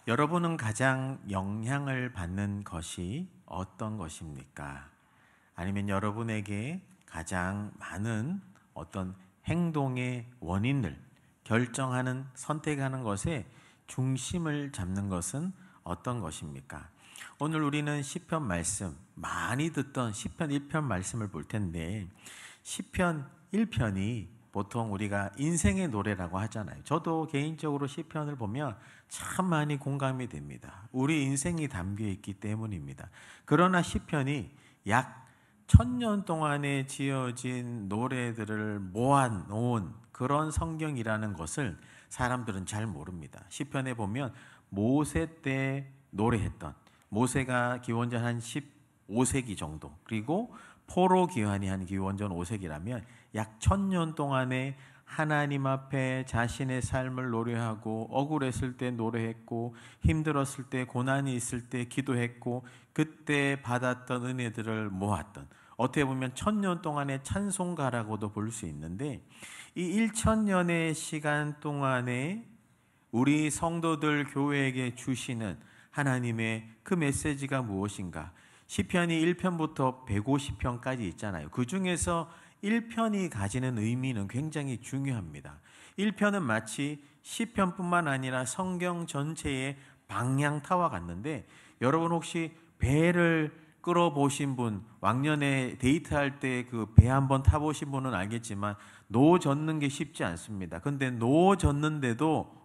여러분은 가장 영향을 받는 것이 어떤 것입니까? 아니면 여러분에게 가장 많은 어떤 행동의 원인을 결정하는, 선택하는 것에 중심을 잡는 것은 어떤 것입니까? 오늘 우리는 시편 말씀, 많이 듣던 시편 1편 말씀을 볼 텐데, 시편 1편이 보통 우리가 인생의 노래라고 하잖아요. 저도 개인적으로 시편을 보면 참 많이 공감이 됩니다. 우리 인생이 담겨 있기 때문입니다. 그러나 시편이 약 1000년 동안에 지어진 노래들을 모아놓은 그런 성경이라는 것을 사람들은 잘 모릅니다. 시편에 보면 모세 때 노래했던, 모세가 기원전 한 15세기 정도, 그리고 포로 기환이 한 기원전 5세기라면 약 1000년 동안에 하나님 앞에 자신의 삶을 노래하고, 억울했을 때 노래했고, 힘들었을 때, 고난이 있을 때 기도했고, 그때 받았던 은혜들을 모았던, 어떻게 보면 1000년 동안의 찬송가라고도 볼 수 있는데, 이 1000년의 시간 동안에 우리 성도들 교회에게 주시는 하나님의 그 메시지가 무엇인가? 시편이 1편부터 150편까지 있잖아요. 그 중에서 1편이 가지는 의미는 굉장히 중요합니다. 1편은 마치 시편뿐만 아니라 성경 전체의 방향타와 같는데, 여러분 혹시 배를 끌어보신 분, 왕년에 데이트할 때 그 배 한번 타보신 분은 알겠지만 노 젓는 게 쉽지 않습니다. 근데 노 젓는데도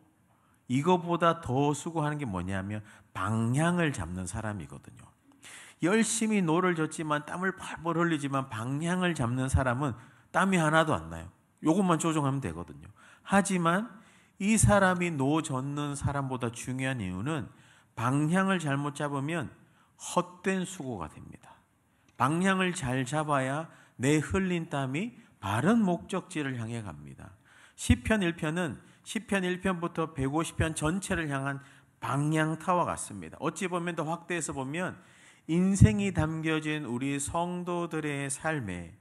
이거보다 더 수고하는 게 뭐냐면 방향을 잡는 사람이거든요. 열심히 노를 젓지만 땀을 펄펄 흘리지만 방향을 잡는 사람은 땀이 하나도 안 나요. 이것만 조정하면 되거든요. 하지만 이 사람이 노 젓는 사람보다 중요한 이유는 방향을 잘못 잡으면 헛된 수고가 됩니다. 방향을 잘 잡아야 내 흘린 땀이 바른 목적지를 향해 갑니다. 시편 1편은 시편 1편부터 150편 전체를 향한 방향타와 같습니다. 어찌 보면 더 확대해서 보면 인생이 담겨진 우리 성도들의 삶에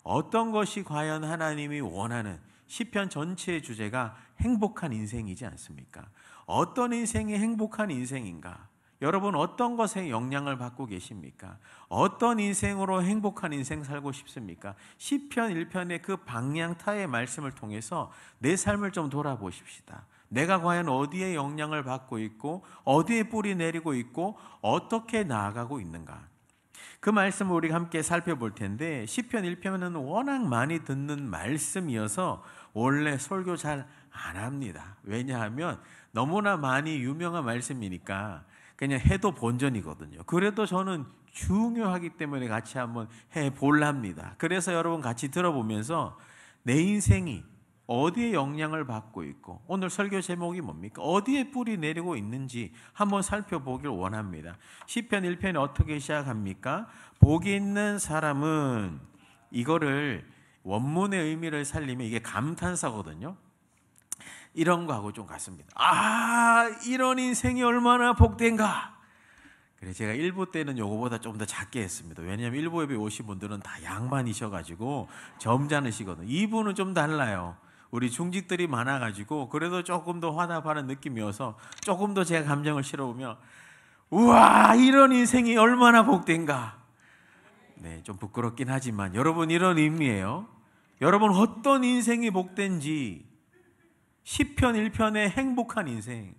어떤 것이 과연 하나님이 원하는, 시편 전체의 주제가 행복한 인생이지 않습니까? 어떤 인생이 행복한 인생인가? 여러분 어떤 것에 영향을 받고 계십니까? 어떤 인생으로 행복한 인생 살고 싶습니까? 시편 1편의 그 방향타의 말씀을 통해서 내 삶을 좀 돌아보십시다. 내가 과연 어디에 영향을 받고 있고, 어디에 뿌리 내리고 있고, 어떻게 나아가고 있는가? 그 말씀을 우리가 함께 살펴볼 텐데, 시편 1편은 워낙 많이 듣는 말씀이어서 원래 설교 잘 안 합니다. 왜냐하면 너무나 많이 유명한 말씀이니까 그냥 해도 본전이거든요. 그래도 저는 중요하기 때문에 같이 한번 해볼랍니다. 그래서 여러분 같이 들어보면서 내 인생이 어디에 영향을 받고 있고, 오늘 설교 제목이 뭡니까? 어디에 뿌리 내리고 있는지 한번 살펴보길 원합니다. 시편 1편이 어떻게 시작합니까? 복이 있는 사람은, 이거를 원문의 의미를 살리면 이게 감탄사거든요. 이런 거하고 좀 같습니다. 아, 이런 인생이 얼마나 복된가. 그래, 제가 1부 때는 요거보다 좀 더 작게 했습니다. 왜냐하면 1부 예배 오신 분들은 다 양반이셔가지고 점잖으시거든요. 2부는 좀 달라요. 우리 중직들이 많아가지고 그래도 조금 더 화답하는 느낌이어서 조금 더 제가 감정을 실어보면, 우와, 이런 인생이 얼마나 복된가. 네, 좀 부끄럽긴 하지만 여러분, 이런 의미예요. 여러분 어떤 인생이 복된지, 시편 1편의 행복한 인생,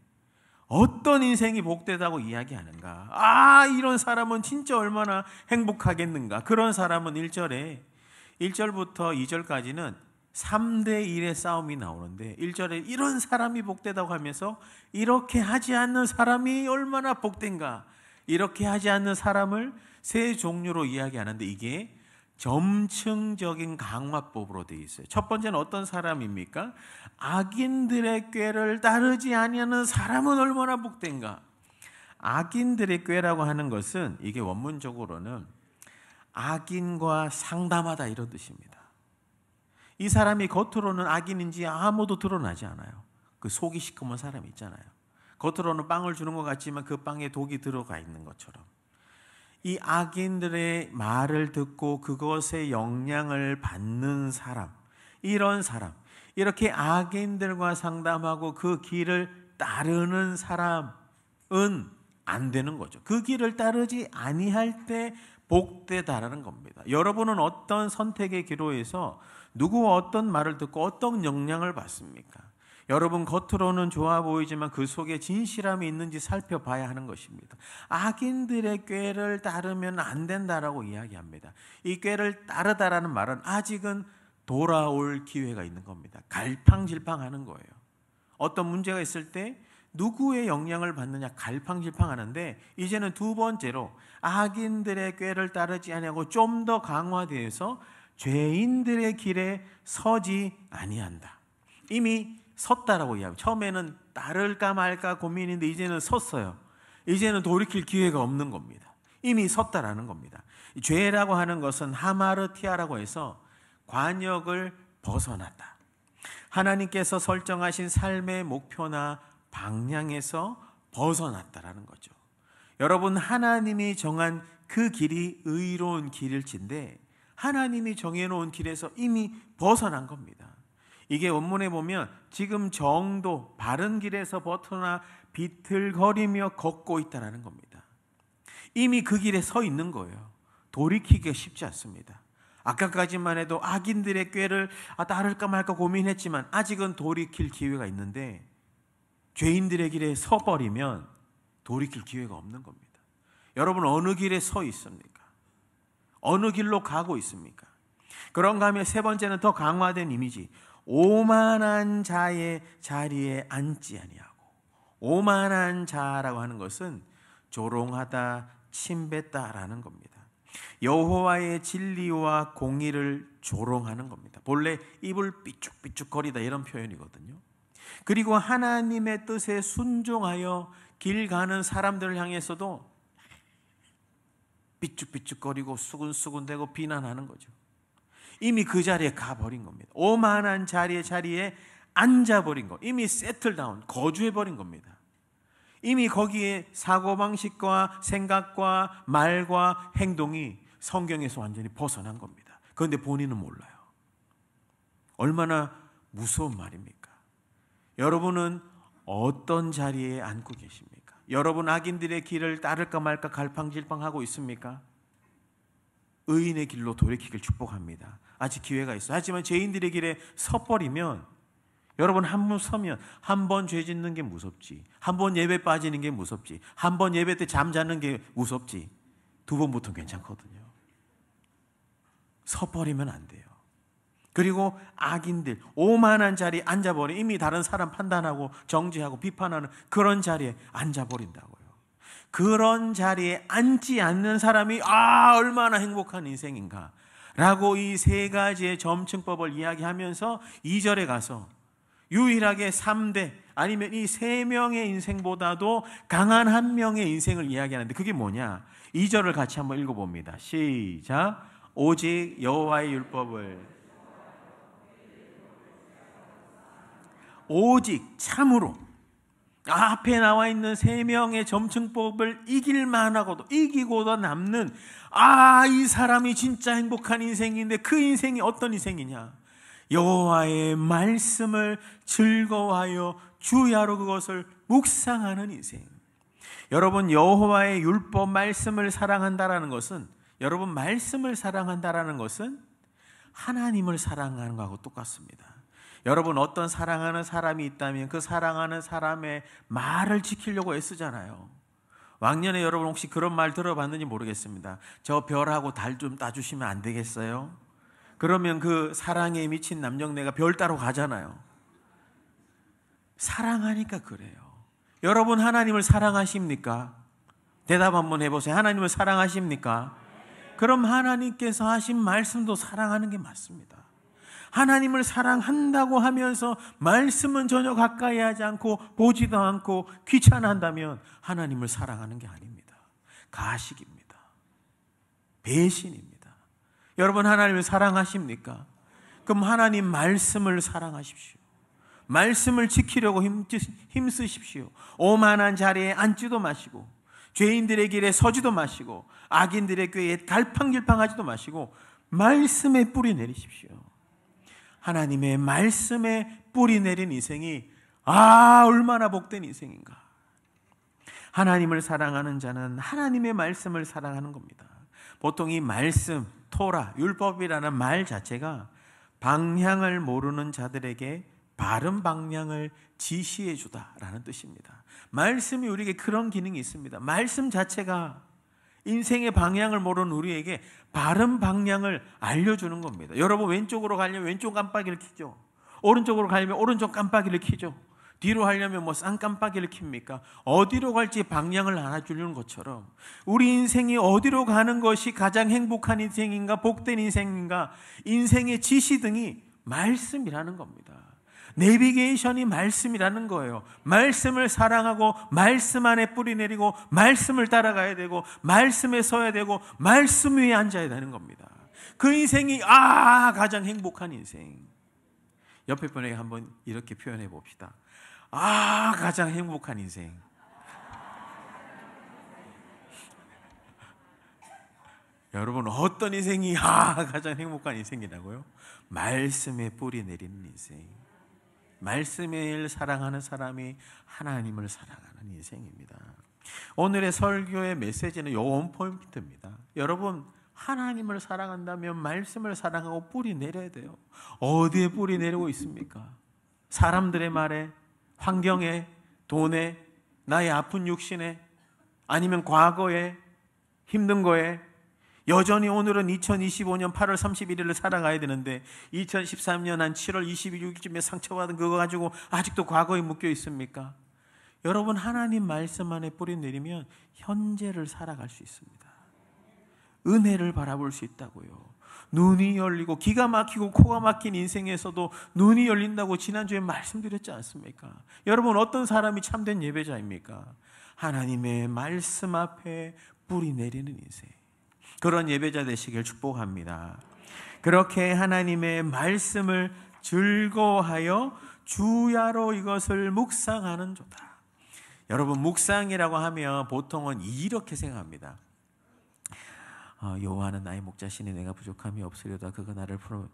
어떤 인생이 복되다고 이야기하는가? 아, 이런 사람은 진짜 얼마나 행복하겠는가? 그런 사람은 1절부터 2절까지는 3대 1의 싸움이 나오는데, 1절에 이런 사람이 복되다고 하면서 이렇게 하지 않는 사람이 얼마나 복된가? 이렇게 하지 않는 사람을 세 종류로 이야기하는데, 이게 점층적인 강화법으로 되어 있어요. 첫 번째는 어떤 사람입니까? 악인들의 꾀를 따르지 아니하는 사람은 얼마나 복된가. 악인들의 꾀라고 하는 것은, 이게 원문적으로는 악인과 상담하다 이런 뜻입니다. 이 사람이 겉으로는 악인인지 아무도 드러나지 않아요. 그 속이 시커먼 사람이 있잖아요. 겉으로는 빵을 주는 것 같지만 그 빵에 독이 들어가 있는 것처럼, 이 악인들의 말을 듣고 그것에 영향을 받는 사람, 이런 사람, 이렇게 악인들과 상담하고 그 길을 따르는 사람, 안 되는 거죠. 그 길을 따르지 아니할 때 복되다라는 겁니다. 여러분은 어떤 선택의 기로에서 누구와 어떤 말을 듣고 어떤 영향을 받습니까? 여러분 겉으로는 좋아 보이지만 그 속에 진실함이 있는지 살펴봐야 하는 것입니다. 악인들의 꾀를 따르면 안 된다라고 이야기합니다. 이 꾀를 따르다라는 말은 아직은 돌아올 기회가 있는 겁니다. 갈팡질팡하는 거예요. 어떤 문제가 있을 때 누구의 영향을 받느냐 갈팡질팡하는데, 이제는 두 번째로 악인들의 꾀를 따르지 아니하고 좀 더 강화되어서 죄인들의 길에 서지 아니한다. 이미 섰다라고 이야기합니다. 처음에는 따를까 말까 고민인데 이제는 섰어요. 이제는 돌이킬 기회가 없는 겁니다. 이미 섰다라는 겁니다. 죄라고 하는 것은 하마르티아라고 해서 관역을 벗어났다. 하나님께서 설정하신 삶의 목표나 방향에서 벗어났다라는 거죠. 여러분, 하나님이 정한 그 길이 의로운 길일진데 하나님이 정해놓은 길에서 이미 벗어난 겁니다. 이게 원문에 보면 지금 정도 바른 길에서 벗어나 비틀거리며 걷고 있다는 겁니다. 이미 그 길에 서 있는 거예요. 돌이키기가 쉽지 않습니다. 아까까지만 해도 악인들의 꾀를 따를까 말까 고민했지만 아직은 돌이킬 기회가 있는데, 죄인들의 길에 서버리면 돌이킬 기회가 없는 겁니다. 여러분, 어느 길에 서 있습니까? 어느 길로 가고 있습니까? 그런가 하면 세 번째는 더 강화된 이미지, 오만한 자의 자리에 앉지 아니하고. 오만한 자라고 하는 것은 조롱하다, 침뱉다라는 겁니다. 여호와의 진리와 공의를 조롱하는 겁니다. 본래 입을 삐죽삐죽거리다 이런 표현이거든요. 그리고 하나님의 뜻에 순종하여 길 가는 사람들을 향해서도 삐죽삐죽거리고 수군수군대고 비난하는 거죠. 이미 그 자리에 가버린 겁니다. 오만한 자리에 앉아버린 거, 이미 세틀다운, 거주해버린 겁니다. 이미 거기에 사고방식과 생각과 말과 행동이 성경에서 완전히 벗어난 겁니다. 그런데 본인은 몰라요. 얼마나 무서운 말입니까? 여러분은 어떤 자리에 앉고 계십니까? 여러분 악인들의 길을 따를까 말까 갈팡질팡하고 있습니까? 의인의 길로 돌이키길 축복합니다. 아직 기회가 있어요. 하지만 죄인들의 길에 서버리면, 여러분 한 번 서면 한 번 죄 짓는 게 무섭지, 한 번 예배 빠지는 게 무섭지, 한 번 예배 때 잠자는 게 무섭지, 두 번부터는 괜찮거든요. 서버리면 안 돼요. 그리고 악인들, 오만한 자리에 앉아버린, 이미 다른 사람 판단하고 정죄하고 비판하는 그런 자리에 앉아버린다고요. 그런 자리에 앉지 않는 사람이 얼마나 행복한 인생인가 라고 이 세 가지의 점층법을 이야기하면서 2절에 가서 유일하게 3대 아니면 이 3명의 인생보다도 강한 한 명의 인생을 이야기하는데, 그게 뭐냐? 2절을 같이 한번 읽어봅니다. 시작. 오직 여호와의 율법을, 오직 참으로, 앞에 나와 있는 3명의 점층법을 이길만 하고도 이기고도 남는, 이 사람이 진짜 행복한 인생인데 그 인생이 어떤 인생이냐? 여호와의 말씀을 즐거워하여 주야로 그것을 묵상하는 인생. 여러분, 여호와의 율법 말씀을 사랑한다라는 것은, 여러분 말씀을 사랑한다라는 것은 하나님을 사랑하는 것하고 똑같습니다. 여러분, 어떤 사랑하는 사람이 있다면 그 사랑하는 사람의 말을 지키려고 애쓰잖아요. 왕년에 여러분 혹시 그런 말 들어봤는지 모르겠습니다. 저 별하고 달 좀 따주시면 안 되겠어요? 그러면 그 사랑에 미친 남정네가 별 따러 가잖아요. 사랑하니까 그래요. 여러분 하나님을 사랑하십니까? 대답 한번 해보세요. 하나님을 사랑하십니까? 그럼 하나님께서 하신 말씀도 사랑하는 게 맞습니다. 하나님을 사랑한다고 하면서 말씀은 전혀 가까이 하지 않고 보지도 않고 귀찮아한다면 하나님을 사랑하는 게 아닙니다. 가식입니다. 배신입니다. 여러분 하나님을 사랑하십니까? 그럼 하나님 말씀을 사랑하십시오. 말씀을 지키려고 힘쓰십시오. 오만한 자리에 앉지도 마시고, 죄인들의 길에 서지도 마시고, 악인들의 꾀에 갈팡질팡하지도 마시고 말씀에 뿌리 내리십시오. 하나님의 말씀에 뿌리 내린 인생이 얼마나 복된 인생인가. 하나님을 사랑하는 자는 하나님의 말씀을 사랑하는 겁니다. 보통 이 말씀, 토라, 율법이라는 말 자체가 방향을 모르는 자들에게 바른 방향을 지시해 주다라는 뜻입니다. 말씀이 우리에게 그런 기능이 있습니다. 말씀 자체가 인생의 방향을 모르는 우리에게 바른 방향을 알려주는 겁니다. 여러분, 왼쪽으로 가려면 왼쪽 깜빡이를 켜죠. 오른쪽으로 가려면 오른쪽 깜빡이를 켜죠. 뒤로 하려면 뭐 쌍깜빡이를 켭니까? 어디로 갈지 방향을 알아주는 것처럼 우리 인생이 어디로 가는 것이 가장 행복한 인생인가, 복된 인생인가, 인생의 지시등이 말씀이라는 겁니다. 내비게이션이 말씀이라는 거예요. 말씀을 사랑하고 말씀 안에 뿌리 내리고 말씀을 따라가야 되고 말씀에 서야 되고 말씀 위에 앉아야 되는 겁니다. 그 인생이 가장 행복한 인생. 옆에 분에게 한번 이렇게 표현해 봅시다. 가장 행복한 인생. 여러분, 어떤 인생이 가장 행복한 인생이라고요? 말씀에 뿌리 내리는 인생. 말씀을 사랑하는 사람이 하나님을 사랑하는 인생입니다. 오늘의 설교의 메시지는 요 원포인트입니다. 여러분, 하나님을 사랑한다면 말씀을 사랑하고 뿌리 내려야 돼요. 어디에 뿌리 내리고 있습니까? 사람들의 말에, 환경에, 돈에, 나의 아픈 육신에, 아니면 과거에, 힘든 거에. 여전히 오늘은 2025년 8월 31일을 살아가야 되는데 2013년 한 7월 26일쯤에 상처받은 그거 가지고 아직도 과거에 묶여 있습니까? 여러분, 하나님 말씀 안에 뿌리 내리면 현재를 살아갈 수 있습니다. 은혜를 바라볼 수 있다고요. 눈이 열리고 기가 막히고 코가 막힌 인생에서도 눈이 열린다고 지난주에 말씀드렸지 않습니까? 여러분, 어떤 사람이 참된 예배자입니까? 하나님의 말씀 앞에 뿌리 내리는 인생. 그런 예배자 되시길 축복합니다. 그렇게 하나님의 말씀을 즐거워하여 주야로 이것을 묵상하는 조다. 여러분, 묵상이라고 하면 보통은 이렇게 생각합니다. 여호와는 나의 목자시니 내가 부족함이 없으려다 그가 나를 풀어.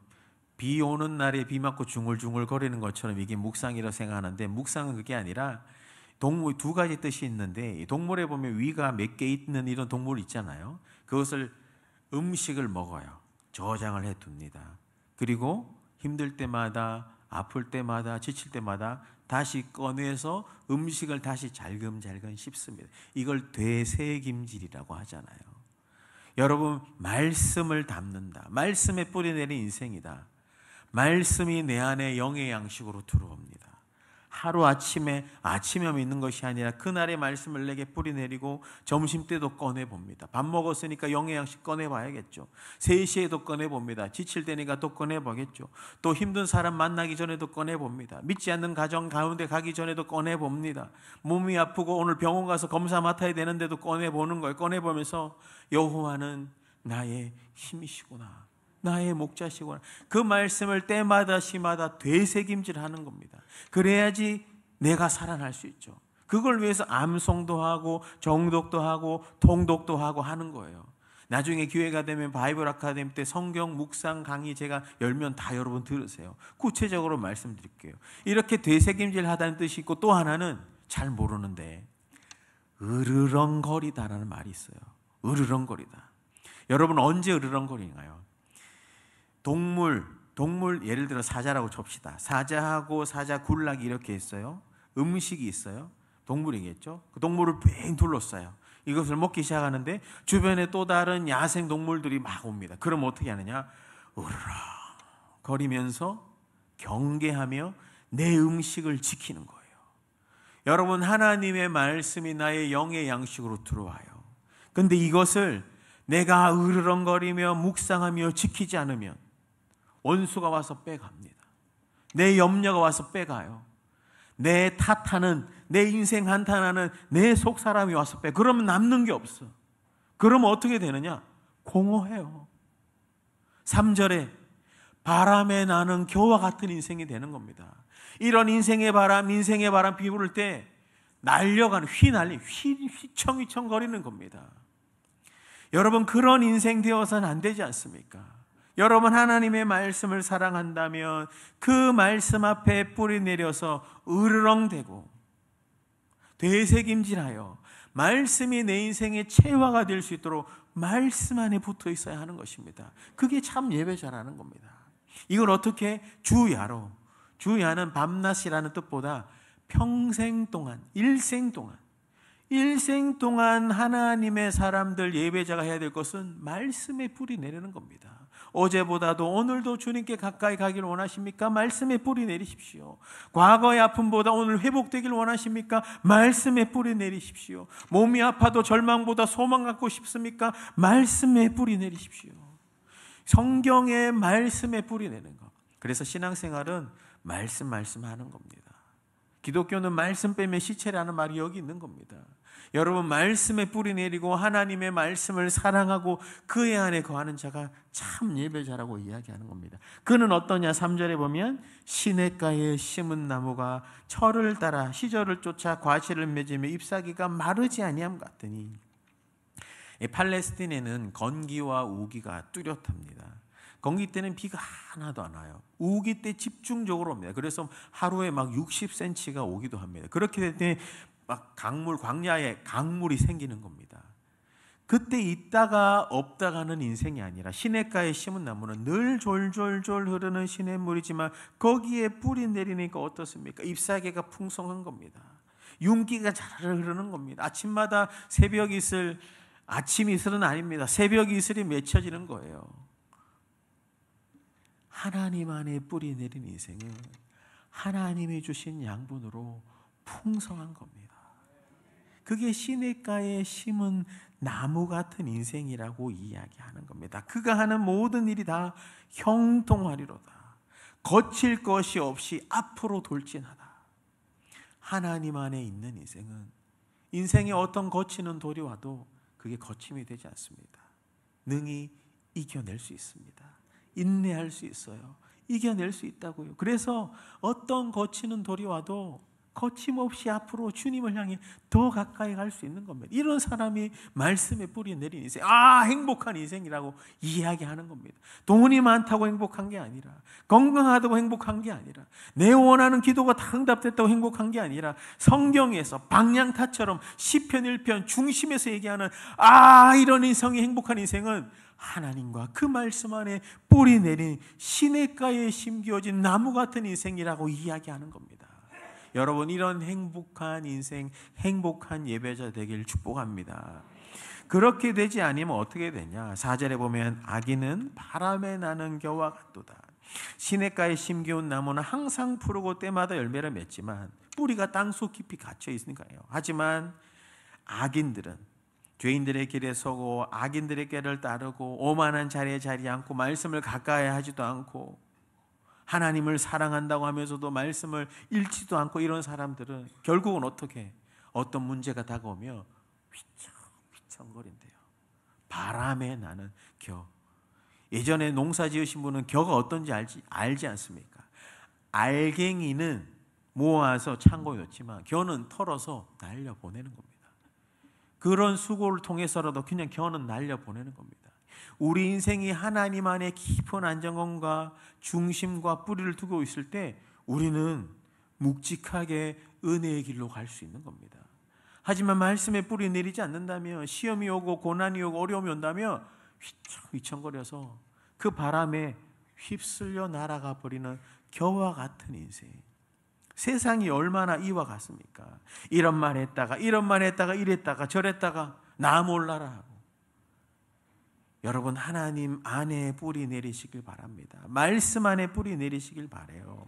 비 오는 날에 비 맞고 중얼중얼 거리는 것처럼 이게 묵상이라고 생각하는데, 묵상은 그게 아니라 동물 두 가지 뜻이 있는데, 동물에 보면 위가 몇 개 있는 이런 동물 있잖아요. 그것을 음식을 먹어요. 저장을 해둡니다. 그리고 힘들 때마다, 아플 때마다, 지칠 때마다 다시 꺼내서 음식을 다시 잘금잘금 씹습니다. 이걸 되새김질이라고 하잖아요. 여러분, 말씀을 담는다. 말씀에 뿌리 내린 인생이다. 말씀이 내 안에 영의 양식으로 들어옵니다. 하루아침에 아침에 있는 것이 아니라 그날의 말씀을 내게 뿌리 내리고 점심때도 꺼내봅니다. 밥 먹었으니까 영의 양식 꺼내봐야겠죠. 3시에도 꺼내봅니다. 지칠 때니까 또 꺼내보겠죠. 또 힘든 사람 만나기 전에도 꺼내봅니다. 믿지 않는 가정 가운데 가기 전에도 꺼내봅니다. 몸이 아프고 오늘 병원 가서 검사 맡아야 되는데도 꺼내보는 거예요. 꺼내보면서 여호와는 나의 힘이시구나, 나의 목자시구나. 그 말씀을 때마다 시마다 되새김질하는 겁니다. 그래야지 내가 살아날 수 있죠. 그걸 위해서 암송도 하고 정독도 하고 통독도 하고 하는 거예요. 나중에 기회가 되면 바이블 아카데미 때 성경 묵상 강의 제가 열면 다 여러분 들으세요. 구체적으로 말씀드릴게요. 이렇게 되새김질 하다는 뜻이 있고, 또 하나는 잘 모르는데 으르렁거리다라는 말이 있어요. 으르렁거리다. 여러분, 언제 으르렁거리나요? 동물 예를 들어 사자라고 칩시다. 사자하고 사자 군락이 이렇게 있어요. 음식이 있어요. 동물이겠죠. 그 동물을 뺑 둘러싸요. 이것을 먹기 시작하는데 주변에 또 다른 야생 동물들이 막 옵니다. 그럼 어떻게 하느냐? 으르렁 거리면서 경계하며 내 음식을 지키는 거예요. 여러분, 하나님의 말씀이 나의 영의 양식으로 들어와요. 근데 이것을 내가 으르렁거리며 묵상하며 지키지 않으면 원수가 와서 빼갑니다. 내 염려가 와서 빼가요. 내 탓하는, 내 인생 한탄하는 내 속 사람이 와서 빼. 그러면 남는 게 없어. 그러면 어떻게 되느냐? 공허해요. 3절에 바람에 나는 겨와 같은 인생이 되는 겁니다. 이런 인생의 바람 비 부를 때 날려가는, 휘청휘청 거리는 겁니다. 여러분, 그런 인생 되어서는 안 되지 않습니까? 여러분, 하나님의 말씀을 사랑한다면 그 말씀 앞에 뿌리 내려서 으르렁대고 되새김질하여 말씀이 내 인생의 체화가 될 수 있도록 말씀 안에 붙어 있어야 하는 것입니다. 그게 참 예배자라는 겁니다. 이걸 어떻게? 주야로. 주야는 밤낮이라는 뜻보다 평생 동안, 일생 동안 하나님의 사람들, 예배자가 해야 될 것은 말씀에 뿌리 내리는 겁니다. 어제보다도 오늘도 주님께 가까이 가기를 원하십니까? 말씀에 뿌리 내리십시오. 과거의 아픔보다 오늘 회복되길 원하십니까? 말씀에 뿌리 내리십시오. 몸이 아파도 절망보다 소망 갖고 싶습니까? 말씀에 뿌리 내리십시오. 성경의 말씀에 뿌리 내는 것. 그래서 신앙생활은 말씀 하는 겁니다. 기독교는 말씀 빼면 시체라는 말이 여기 있는 겁니다. 여러분, 말씀에 뿌리 내리고 하나님의 말씀을 사랑하고 그의 안에 거하는 자가 참 예배자라고 이야기하는 겁니다. 그는 어떠냐? 3절에 보면 시냇가에 심은 나무가 철을 따라 시절을 쫓아 과실을 맺으며 잎사귀가 마르지 아니함 같으니. 팔레스틴에는 건기와 우기가 뚜렷합니다. 건기 때는 비가 하나도 안 와요. 우기 때 집중적으로 옵니다. 그래서 하루에 막 60cm가 오기도 합니다. 그렇게 될 때 막 광야에 강물이 생기는 겁니다. 그때 있다가 없다가는 인생이 아니라 시냇가에 심은 나무는 늘 졸졸졸 흐르는 시냇물이지만 거기에 뿌리 내리니까 어떻습니까? 잎사귀가 풍성한 겁니다. 윤기가 자라르 흐르는 겁니다. 아침마다 새벽 이슬, 아침 이슬은 아닙니다. 새벽 이슬이 맺혀지는 거예요. 하나님 안에 뿌리 내린 인생은 하나님이 주신 양분으로 풍성한 겁니다. 그게 시냇가에 심은 나무 같은 인생이라고 이야기하는 겁니다. 그가 하는 모든 일이 다 형통하리로다. 거칠 것이 없이 앞으로 돌진하다. 하나님 안에 있는 인생은 인생에 어떤 거치는 돌이 와도 그게 거침이 되지 않습니다. 능히 이겨낼 수 있습니다. 인내할 수 있어요. 이겨낼 수 있다고요. 그래서 어떤 거치는 돌이 와도 거침없이 앞으로 주님을 향해 더 가까이 갈 수 있는 겁니다. 이런 사람이 말씀에 뿌리 내린 인생, 행복한 인생이라고 이야기하는 겁니다. 돈이 많다고 행복한 게 아니라, 건강하다고 행복한 게 아니라, 내 원하는 기도가 다 응답됐다고 행복한 게 아니라, 성경에서 방향타처럼 시편 1편 중심에서 얘기하는 이런 인생이 행복한 인생은 하나님과 그 말씀 안에 뿌리 내린 시냇가에 심겨진 나무 같은 인생이라고 이야기하는 겁니다. 여러분, 이런 행복한 인생, 행복한 예배자 되길 축복합니다. 그렇게 되지 않으면 어떻게 되냐? 4절에 보면 악인은 바람에 나는 겨와 같도다. 시냇가에 심겨온 나무는 항상 푸르고 때마다 열매를 맺지만 뿌리가 땅속 깊이 갇혀 있으니까요. 하지만 악인들은 죄인들의 길에 서고 악인들의 길을 따르고 오만한 자리에 자리 않고 말씀을 가까이 하지도 않고 하나님을 사랑한다고 하면서도 말씀을 읽지도 않고 이런 사람들은 결국은 어떻게 어떤 문제가 다가오며 휘청휘청거린대요. 바람에 나는 겨. 예전에 농사 지으신 분은 겨가 어떤지 알지 않습니까? 알갱이는 모아서 창고에 넣지만 겨는 털어서 날려보내는 겁니다. 그런 수고를 통해서라도 그냥 겨는 날려보내는 겁니다. 우리 인생이 하나님 안에 깊은 안정감과 중심과 뿌리를 두고 있을 때 우리는 묵직하게 은혜의 길로 갈 수 있는 겁니다. 하지만 말씀에 뿌리 내리지 않는다면, 시험이 오고 고난이 오고 어려움이 온다면 휘청휘청거려서 그 바람에 휩쓸려 날아가 버리는 겨와 같은 인생. 세상이 얼마나 이와 같습니까? 이런 말 했다가 이랬다가 저랬다가 나 몰라라 하고. 여러분, 하나님 안에 뿌리 내리시길 바랍니다. 말씀 안에 뿌리 내리시길 바라요.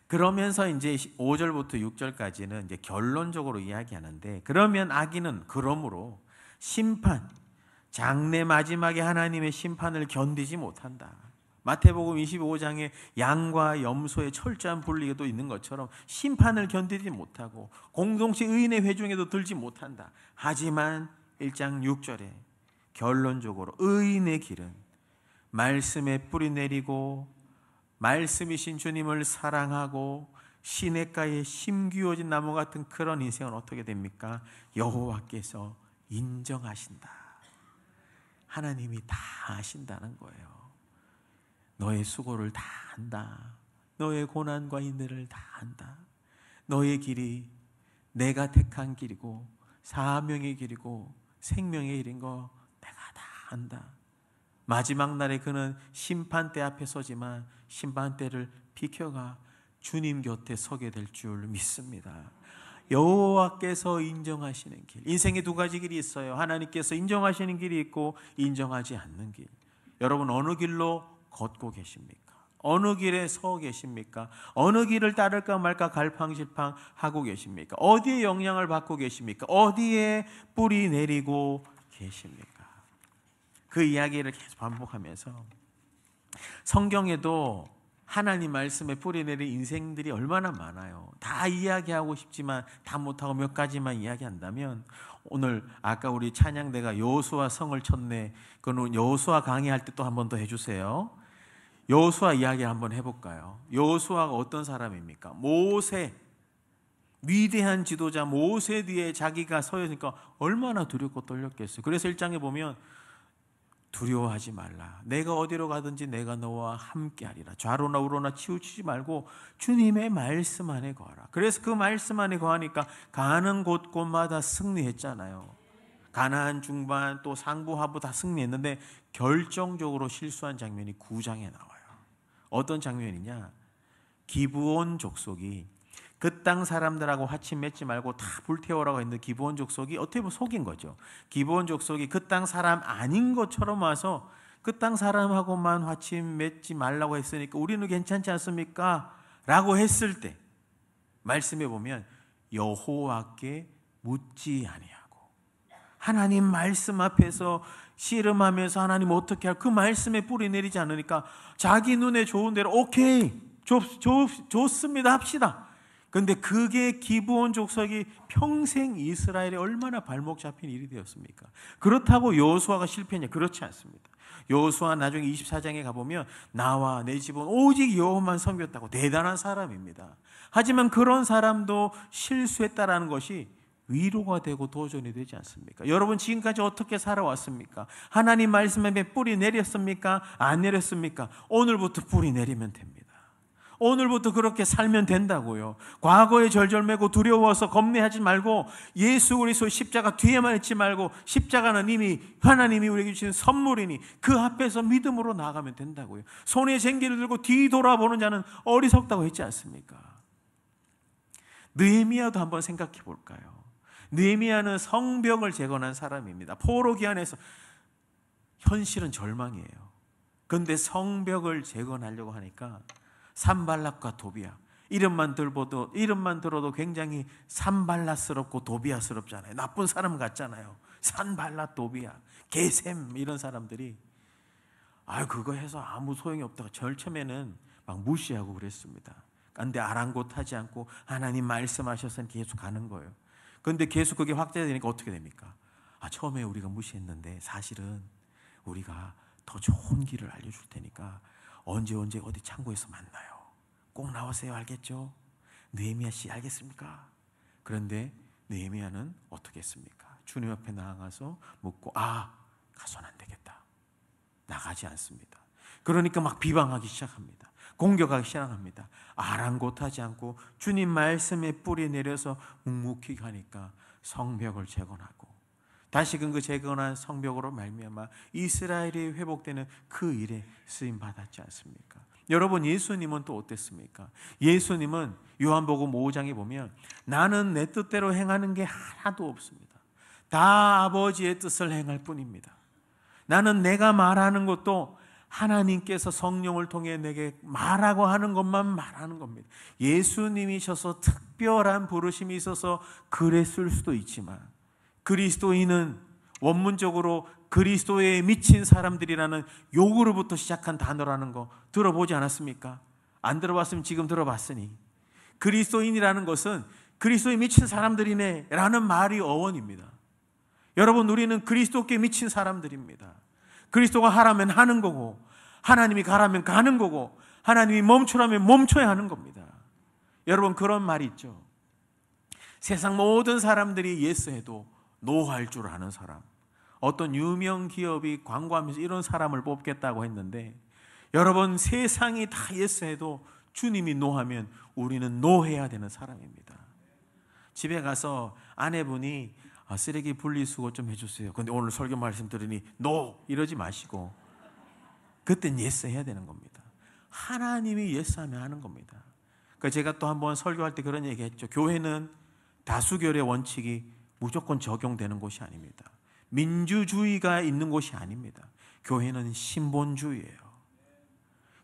그러면서 이제 5절부터 6절까지는 이제 결론적으로 이야기하는데, 그러면 악인은 그러므로 심판, 장래 마지막에 하나님의 심판을 견디지 못한다. 마태복음 25장에 양과 염소의 철저한 분리도 있는 것처럼 심판을 견디지 못하고 공동체 의인의 회중에도 들지 못한다. 하지만 1장 6절에 결론적으로 의인의 길은 말씀에 뿌리 내리고 말씀이신 주님을 사랑하고 시냇가에 심기워진 나무 같은 그런 인생은 어떻게 됩니까? 여호와께서 인정하신다. 하나님이 다 아신다는 거예요. 너의 수고를 다 안다. 너의 고난과 인내를 다 안다. 너의 길이 내가 택한 길이고 사명의 길이고 생명의 길인 거 내가 다 안다. 마지막 날에 그는 심판대 앞에 서지만 심판대를 비켜가 주님 곁에 서게 될 줄 믿습니다. 여호와께서 인정하시는 길, 인생에 두 가지 길이 있어요. 하나님께서 인정하시는 길이 있고 인정하지 않는 길. 여러분 어느 길로 걷고 계십니까? 어느 길에 서 계십니까? 어느 길을 따를까 말까 갈팡질팡 하고 계십니까? 어디에 영향을 받고 계십니까? 어디에 뿌리 내리고 계십니까? 그 이야기를 계속 반복하면서 성경에도 하나님 말씀에 뿌리 내린 인생들이 얼마나 많아요. 다 이야기하고 싶지만 다 못하고 몇 가지만 이야기한다면, 오늘 아까 우리 찬양대가 여호수아 성을 쳤네, 그건 여호수아 강의할 때 또 한 번 더 해주세요. 여호수아 이야기 한번 해볼까요? 여호수아가 어떤 사람입니까? 모세, 위대한 지도자 모세 뒤에 자기가 서 있으니까 얼마나 두렵고 떨렸겠어요. 그래서 1장에 보면 두려워하지 말라. 내가 어디로 가든지 내가 너와 함께하리라. 좌로나 우로나 치우치지 말고 주님의 말씀 안에 거하라. 그래서 그 말씀 안에 거하니까 가는 곳곳마다 승리했잖아요. 가나안 중반 또 상부 하부 다 승리했는데 결정적으로 실수한 장면이 9장에 나와요. 어떤 장면이냐? 기브온 족속이 그 땅 사람들하고 화친 맺지 말고 다 불태워라고 했는데 기브온 족속이 어떻게 보면 속인 거죠. 기브온 족속이 그 땅 사람 아닌 것처럼 와서 그 땅 사람하고만 화친 맺지 말라고 했으니까 우리는 괜찮지 않습니까? 라고 했을 때 말씀해 보면 여호와께 묻지 아니하고 하나님 말씀 앞에서 씨름하면서 하나님 어떻게 할, 그 말씀에 뿌리 내리지 않으니까 자기 눈에 좋은 대로 오케이 좋습니다 합시다. 그런데 그게 기브온 족속이 평생 이스라엘에 얼마나 발목 잡힌 일이 되었습니까? 그렇다고 여호수아가 실패했냐? 그렇지 않습니다. 여호수아 나중에 24장에 가보면 나와 내 집은 오직 여호와만 섬겼다고 대단한 사람입니다. 하지만 그런 사람도 실수했다라는 것이 위로가 되고 도전이 되지 않습니까? 여러분 지금까지 어떻게 살아왔습니까? 하나님 말씀에 뿌리 내렸습니까? 안 내렸습니까? 오늘부터 뿌리 내리면 됩니다. 오늘부터 그렇게 살면 된다고요. 과거에 절절매고 두려워서 겁내하지 말고 예수 그리스도 십자가 뒤에만 있지 말고 십자가는 이미 하나님이 우리에게 주신 선물이니 그 앞에서 믿음으로 나아가면 된다고요. 손에 쟁기를 들고 뒤돌아보는 자는 어리석다고 했지 않습니까? 느헤미야도 한번 생각해 볼까요? 느헤미야는 성벽을 재건한 사람입니다. 포로 기한에서 현실은 절망이에요. 그런데 성벽을 재건하려고 하니까 산발락과 도비야, 이름만 들어도 굉장히 산발라스럽고 도비야스럽잖아요. 나쁜 사람 같잖아요. 산발락, 도비야, 게셈 이런 사람들이 그거 해서 아무 소용이 없다고 제일 처음에는 막 무시하고 그랬습니다. 그런데 아랑곳하지 않고 하나님 말씀하셔서 계속 가는 거예요. 그런데 계속 그게 확대되니까 어떻게 됩니까? 처음에 우리가 무시했는데 사실은 우리가 더 좋은 길을 알려줄 테니까 언제 어디 창고에서 만나요. 꼭 나오세요. 알겠죠? 느헤미야 씨 알겠습니까? 그런데 느헤미야는 어떻게 했습니까? 주님 앞에 나아가서 묻고 가서는 안 되겠다. 나가지 않습니다. 그러니까 막 비방하기 시작합니다. 공격하기 시작합니다. 아랑곳하지 않고 주님 말씀에 뿌리 내려서 묵묵히 가니까 성벽을 재건하고 다시금 그 재건한 성벽으로 말미암아 이스라엘이 회복되는 그 일에 쓰임 받았지 않습니까? 여러분 예수님은 또 어땠습니까? 예수님은 요한복음 5장에 보면 나는 내 뜻대로 행하는 게 하나도 없습니다. 다 아버지의 뜻을 행할 뿐입니다. 나는 내가 말하는 것도 하나님께서 성령을 통해 내게 말하고 하는 것만 말하는 겁니다. 예수님이셔서 특별한 부르심이 있어서 그랬을 수도 있지만 그리스도인은 원문적으로 그리스도에 미친 사람들이라는 욕으로부터 시작한 단어라는 거 들어보지 않았습니까? 안 들어봤으면 지금 들어봤으니 그리스도인이라는 것은 그리스도에 미친 사람들이네 라는 말이 어원입니다. 여러분 우리는 그리스도께 미친 사람들입니다. 그리스도가 하라면 하는 거고 하나님이 가라면 가는 거고 하나님이 멈추라면 멈춰야 하는 겁니다. 여러분 그런 말이 있죠. 세상 모든 사람들이 예스해도 노할 줄 아는 사람. 어떤 유명 기업이 광고하면서 이런 사람을 뽑겠다고 했는데 여러분 세상이 다 예스해도 주님이 노하면 우리는 노해야 되는 사람입니다. 집에 가서 아내분이 쓰레기 분리수거 좀 해주세요. 근데 오늘 설교 말씀 들으니 NO! 이러지 마시고 그땐 예스 해야 되는 겁니다. 하나님이 예스하면 하는 겁니다. 그러니까 제가 또 한번 설교할 때 그런 얘기 했죠. 교회는 다수결의 원칙이 무조건 적용되는 곳이 아닙니다. 민주주의가 있는 곳이 아닙니다. 교회는 신본주의예요.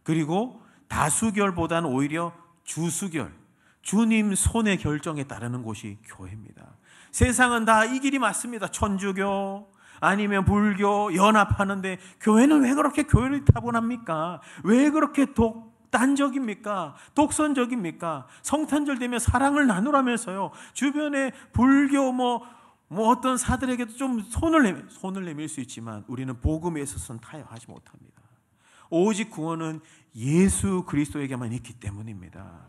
그리고 다수결보다는 오히려 주수결, 주님 손의 결정에 따르는 곳이 교회입니다. 세상은 다 이 길이 맞습니다. 천주교 아니면 불교 연합하는데 교회는 왜 그렇게 교회를 타분합니까? 왜 그렇게 독단적입니까? 독선적입니까? 성탄절 되면 사랑을 나누라면서요. 주변에 불교 뭐 어떤 사들에게도 좀 손을 내밀 수 있지만 우리는 복음에 있어서는 타협하지 못합니다. 오직 구원은 예수 그리스도에게만 있기 때문입니다.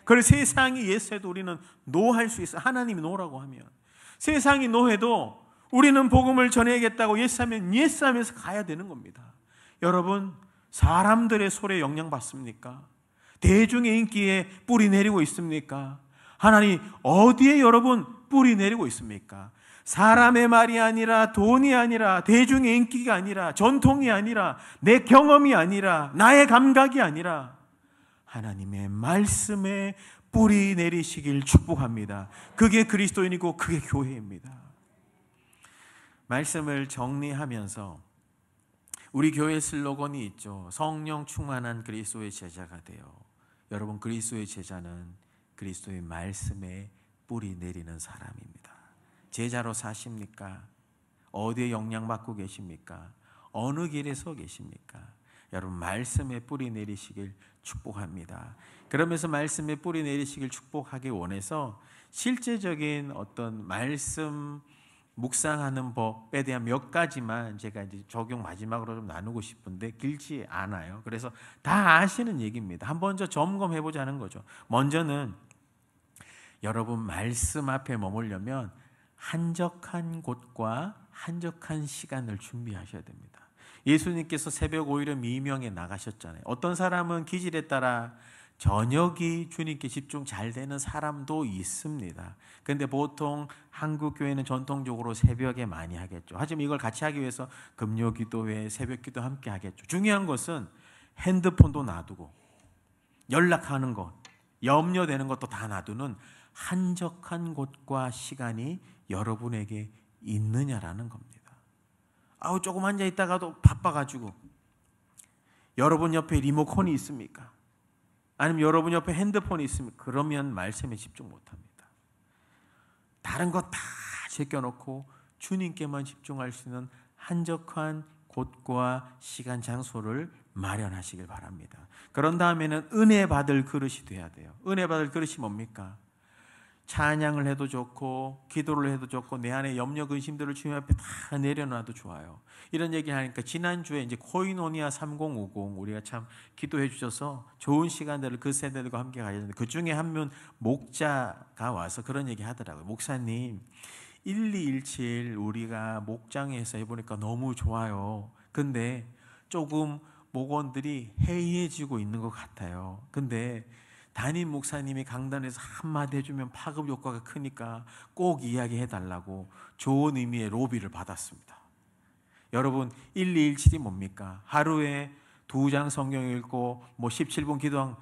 그래서 세상이 예스해도 우리는 노할 수 있어요. 하나님이 노라고 하면. 세상이 노해도 우리는 복음을 전해야겠다고 예스하면 예스하면서 가야 되는 겁니다. 여러분, 사람들의 소리에 영향받습니까? 대중의 인기에 뿌리 내리고 있습니까? 하나님 어디에 여러분 뿌리 내리고 있습니까? 사람의 말이 아니라, 돈이 아니라, 대중의 인기가 아니라, 전통이 아니라, 내 경험이 아니라, 나의 감각이 아니라 하나님의 말씀에 뿌리 내리시길 축복합니다. 그게 그리스도인이고 그게 교회입니다. 말씀을 정리하면서 우리 교회 슬로건이 있죠. 성령 충만한 그리스도의 제자가 되어. 여러분, 그리스도의 제자는 그리스도의 말씀에 뿌리 내리는 사람입니다. 제자로 사십니까? 어디에 영향받고 계십니까? 어느 길에 서 계십니까? 여러분, 말씀에 뿌리 내리시길 축복합니다. 그러면서 말씀에 뿌리 내리시길 축복하기 원해서 실제적인 어떤 말씀 묵상하는 법에 대한 몇 가지만 제가 이제 적용 마지막으로 좀 나누고 싶은데 길지 않아요. 그래서 다 아시는 얘기입니다. 한번 저 점검해 보자는 거죠. 먼저는 여러분, 말씀 앞에 머물려면 한적한 곳과 한적한 시간을 준비하셔야 됩니다. 예수님께서 새벽 5일에 미명에 나가셨잖아요. 어떤 사람은 기질에 따라 저녁이 주님께 집중 잘 되는 사람도 있습니다. 그런데 보통 한국 교회는 전통적으로 새벽에 많이 하겠죠. 하지만 이걸 같이 하기 위해서 금요 기도회, 새벽 기도 함께 하겠죠. 중요한 것은 핸드폰도 놔두고 연락하는 것, 염려되는 것도 다 놔두는 한적한 곳과 시간이 여러분에게 있느냐라는 겁니다. 조금 앉아 있다가도 바빠가지고 여러분 옆에 리모컨이 있습니까? 아니면 여러분 옆에 핸드폰이 있습니까? 그러면 말씀에 집중 못합니다. 다른 거 다 제껴놓고 주님께만 집중할 수 있는 한적한 곳과 시간, 장소를 마련하시길 바랍니다. 그런 다음에는 은혜 받을 그릇이 돼야 돼요. 은혜 받을 그릇이 뭡니까? 찬양을 해도 좋고 기도를 해도 좋고 내 안에 염려 근심들을 주님 앞에 다 내려놔도 좋아요. 이런 얘기 하니까 지난주에 이제 코이노니아 3050 우리가 참 기도해 주셔서 좋은 시간들을 그 세대들과 함께 가졌는데 그 중에 한 분 목자가 와서 그런 얘기 하더라고요. 목사님, 1217 우리가 목장에서 해보니까 너무 좋아요. 근데 조금 목원들이 해이해지고 있는 것 같아요. 근데 담임 목사님이 강단에서 한마디 해주면 파급 효과가 크니까 꼭 이야기해달라고 좋은 의미의 로비를 받았습니다. 여러분, 1217이 뭡니까? 하루에 2장 성경 읽고 17분 기도한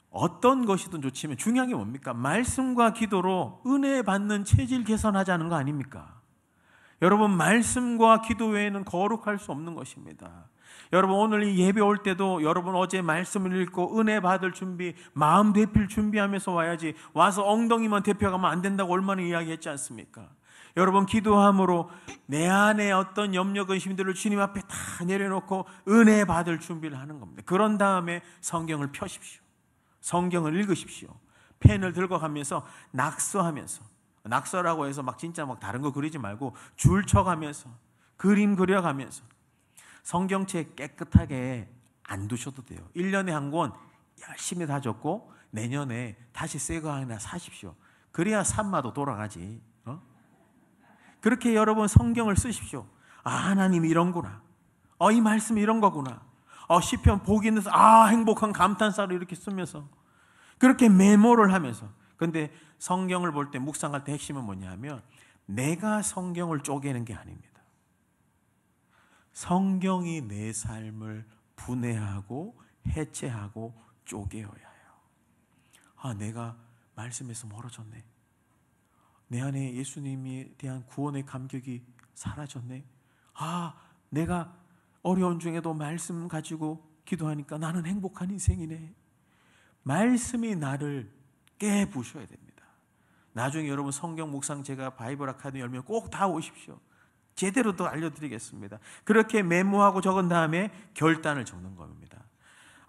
어떤 것이든 좋지만 중요한 게 뭡니까? 말씀과 기도로 은혜 받는 체질 개선하자는 거 아닙니까? 여러분, 말씀과 기도 외에는 거룩할 수 없는 것입니다. 여러분, 오늘 이 예배 올 때도 여러분 어제 말씀을 읽고 은혜 받을 준비, 마음 대필 준비하면서 와야지, 와서 엉덩이만 대표가면 안 된다고 얼마나 이야기했지 않습니까? 여러분, 기도함으로 내 안에 어떤 염려 근심들을 주님 앞에 다 내려놓고 은혜 받을 준비를 하는 겁니다. 그런 다음에 성경을 펴십시오. 성경을 읽으십시오. 펜을 들고 가면서 낙서하면서, 낙서라고 해서 진짜 다른 거 그리지 말고 줄 쳐가면서 그림 그려가면서 성경책 깨끗하게 안 두셔도 돼요. 1년에 한 권 열심히 다 적고 내년에 다시 새 거 하나 사십시오. 그래야 산마도 돌아가지. 그렇게 여러분 성경을 쓰십시오. 하나님이 이런구나. 이 말씀이 이런 거구나. 시편 복이 있는 행복한 감탄사를 이렇게 쓰면서 그렇게 메모를 하면서. 근데 성경을 볼 때 묵상할 때 핵심은 뭐냐 하면 내가 성경을 쪼개는 게 아닙니다. 성경이 내 삶을 분해하고 해체하고 쪼개어야 해요. 내가 말씀에서 멀어졌네. 내 안에 예수님에 대한 구원의 감격이 사라졌네. 내가 어려운 중에도 말씀 가지고 기도하니까 나는 행복한 인생이네. 말씀이 나를 깨부셔야 됩니다. 나중에 여러분 성경 묵상 제가 바이블 아카데미 열면 꼭 다 오십시오. 제대로 또 알려드리겠습니다. 그렇게 메모하고 적은 다음에 결단을 적는 겁니다.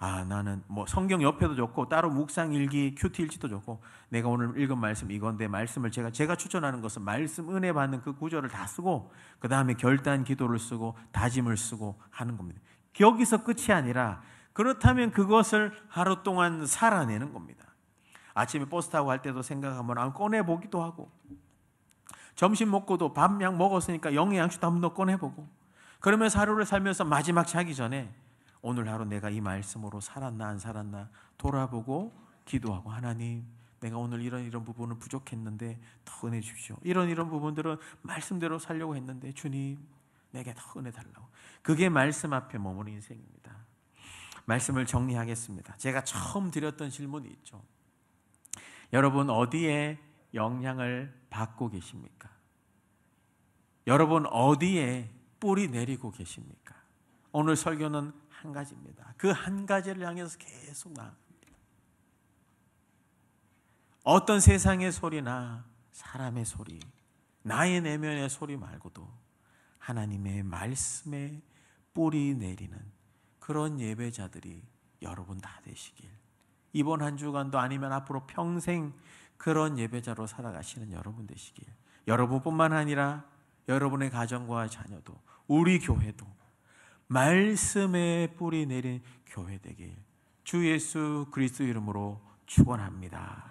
나는 성경 옆에도 좋고 따로 묵상 일기, 큐티 일지도 좋고 내가 오늘 읽은 말씀 이건데 말씀을 제가 추천하는 것은 말씀 은혜 받는 그 구절을 다 쓰고 그 다음에 결단 기도를 쓰고 다짐을 쓰고 하는 겁니다. 여기서 끝이 아니라 그렇다면 그것을 하루 동안 살아내는 겁니다. 아침에 버스 타고 갈 때도 생각하면 꺼내보기도 하고 점심 먹고도 밥 약 먹었으니까 영양식도 한번 더 꺼내보고 그러면서 하루를 살면서 마지막 자기 전에 오늘 하루 내가 이 말씀으로 살았나 안 살았나 돌아보고 기도하고 하나님 내가 오늘 이런 부분은 부족했는데 더 은혜 주십시오. 이런 부분들은 말씀대로 살려고 했는데 주님 내게 더 은혜 달라고. 그게 말씀 앞에 머무는 인생입니다. 말씀을 정리하겠습니다. 제가 처음 드렸던 질문이 있죠. 여러분 어디에 영향을 받고 계십니까? 여러분 어디에 뿌리 내리고 계십니까? 오늘 설교는 한 가지입니다. 그 한 가지를 향해서 계속 나아갑니다. 어떤 세상의 소리나 사람의 소리, 나의 내면의 소리 말고도 하나님의 말씀에 뿌리 내리는 그런 예배자들이 여러분 다 되시길, 이번 한 주간도 아니면 앞으로 평생 그런 예배자로 살아가시는 여러분 되시길, 여러분뿐만 아니라 여러분의 가정과 자녀도 우리 교회도 말씀에 뿌리 내린 교회 되길 주 예수 그리스도 이름으로 축원합니다.